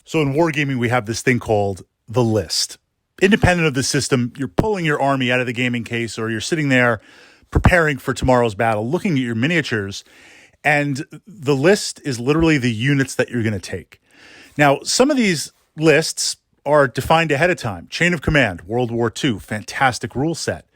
So in Wargaming, we have this thing called the list. Independent of the system, you're pulling your army out of the gaming case, or you're sitting there preparing for tomorrow's battle, looking at your miniatures, and the list is literally the units that you're going to take. Now, some of these lists are defined ahead of time. Chain of Command, World War II, fantastic rule set.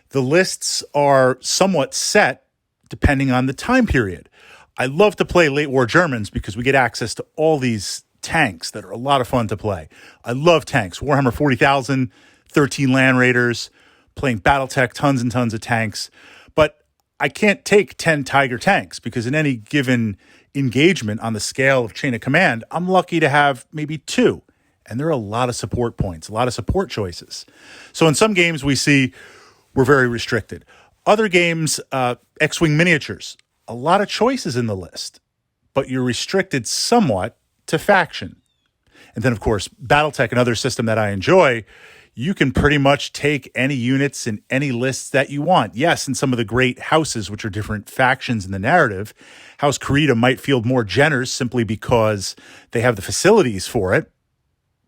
The lists are somewhat set depending on the time period. I love to play late war Germans because we get access to all these tanks that are a lot of fun to play. I love tanks. Warhammer 40,000, 13 Land Raiders, playing Battletech, tons and tons of tanks. But I can't take 10 Tiger tanks because in any given engagement on the scale of Chain of Command, I'm lucky to have maybe 2. And there are a lot of support points, a lot of support choices. So in some games we see we're very restricted. Other games, X-Wing miniatures, a lot of choices in the list, but you're restricted somewhat to faction. And then, of course, Battletech, another system that I enjoy, you can pretty much take any units in any lists that you want. Yes, in some of the great houses, which are different factions in the narrative, House Karita might field more Jenners simply because they have the facilities for it,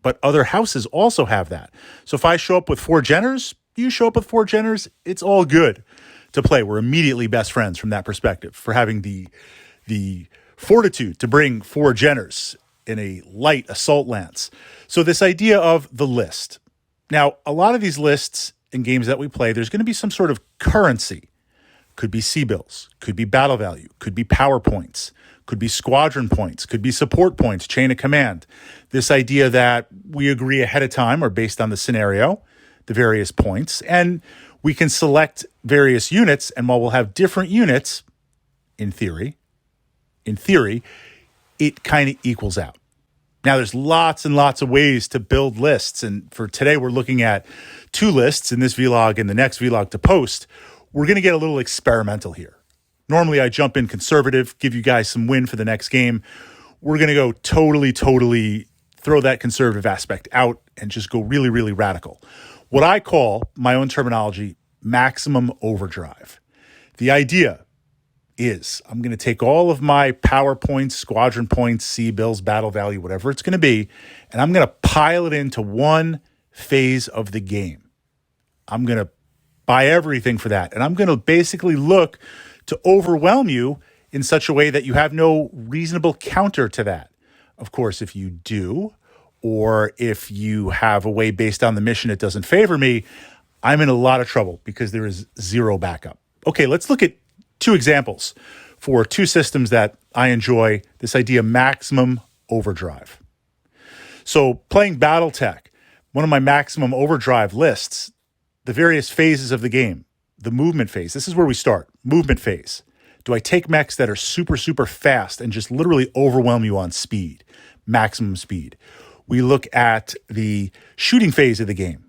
but other houses also have that. So if I show up with 4 Jenners, you show up with 4 Jenners, it's all good to play. We're immediately best friends from that perspective for having the fortitude to bring 4 Jenners in a light assault lance. So this idea of the list. Now, a lot of these lists in games that we play, there's going to be some sort of currency. Could be C-bills, could be battle value, could be power points, could be squadron points, could be support points, chain of command. This idea that we agree ahead of time or based on the scenario, the various points, and we can select various units, and while we'll have different units, in theory, it kind of equals out. Now, there's lots and lots of ways to build lists, and for today, we're looking at 2 lists in this vlog and the next vlog to post. We're going to get a little experimental here. Normally, I jump in conservative, give you guys some win for the next game. We're going to go totally throw that conservative aspect out and just go really, really radical. What I call, my own terminology, maximum overdrive. The idea is I'm going to take all of my power points, squadron points, C-bills, battle value, whatever it's going to be, and I'm going to pile it into one phase of the game. I'm going to buy everything for that, and I'm going to basically look to overwhelm you in such a way that you have no reasonable counter to that. Of course, if you do, or if you have a way based on the mission that doesn't favor me, I'm in a lot of trouble because there is zero backup. Okay, let's look at 2 examples for 2 systems that I enjoy, this idea maximum overdrive. So playing Battletech, one of my maximum overdrive lists, the various phases of the game, the movement phase. This is where we start, movement phase. Do I take mechs that are super fast and just literally overwhelm you on speed, maximum speed? We look at the shooting phase of the game.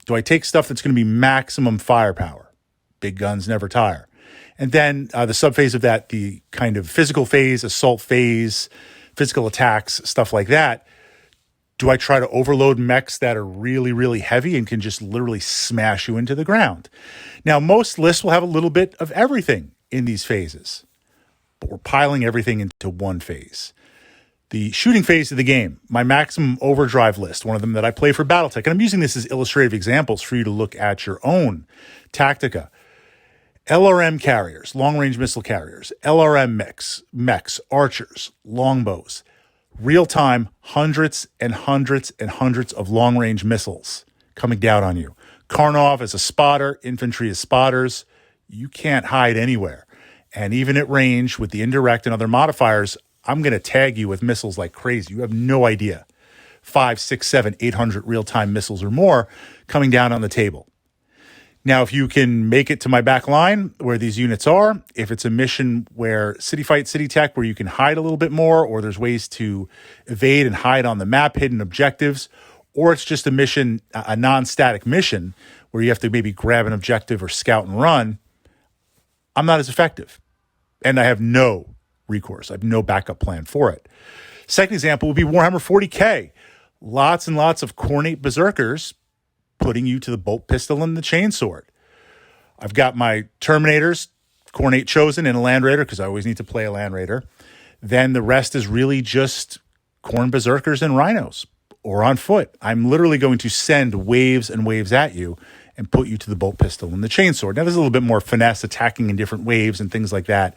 Do I take stuff that's going to be maximum firepower? Big guns never tire. And then the subphase of that, the kind of physical phase, assault phase, physical attacks, stuff like that. Do I try to overload mechs that are really heavy and can just literally smash you into the ground? Now, most lists will have a little bit of everything in these phases, but we're piling everything into one phase. The shooting phase of the game, my maximum overdrive list, one of them that I play for Battletech, and I'm using this as illustrative examples for you to look at your own Tactica. LRM carriers, long-range missile carriers, LRM mechs, archers, longbows, real-time hundreds and hundreds and hundreds of long-range missiles coming down on you. Karnov as a spotter, infantry as spotters. You can't hide anywhere. And even at range with the indirect and other modifiers, I'm going to tag you with missiles like crazy. You have no idea. 5, 6, 7, 800 real-time missiles or more coming down on the table. Now, if you can make it to my back line where these units are, if it's a mission where city fight, city tech, where you can hide a little bit more, or there's ways to evade and hide on the map, hidden objectives, or it's just a mission, a non-static mission where you have to maybe grab an objective or scout and run, I'm not as effective. And I have no recourse. I have no backup plan for it. Second example would be Warhammer 40K. Lots and lots of cornate berserkers putting you to the bolt pistol and the chainsword. I've got my Terminators, cornate chosen, and a Land Raider, because I always need to play a Land Raider. Then the rest is really just corn berserkers and rhinos or on foot. I'm literally going to send waves and waves at you and put you to the bolt pistol and the chainsword. Now, there's a little bit more finesse, attacking in different waves and things like that.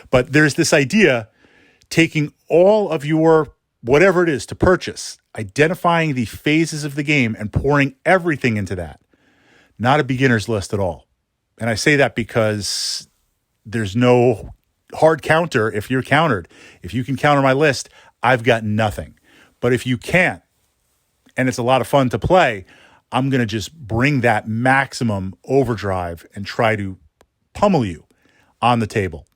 But there's this idea, taking all of your whatever it is to purchase, identifying the phases of the game and pouring everything into that. Not a beginner's list at all. And I say that because there's no hard counter if you're countered. If you can counter my list, I've got nothing. But if you can't, and it's a lot of fun to play, I'm going to just bring that maximum overdrive and try to pummel you on the table.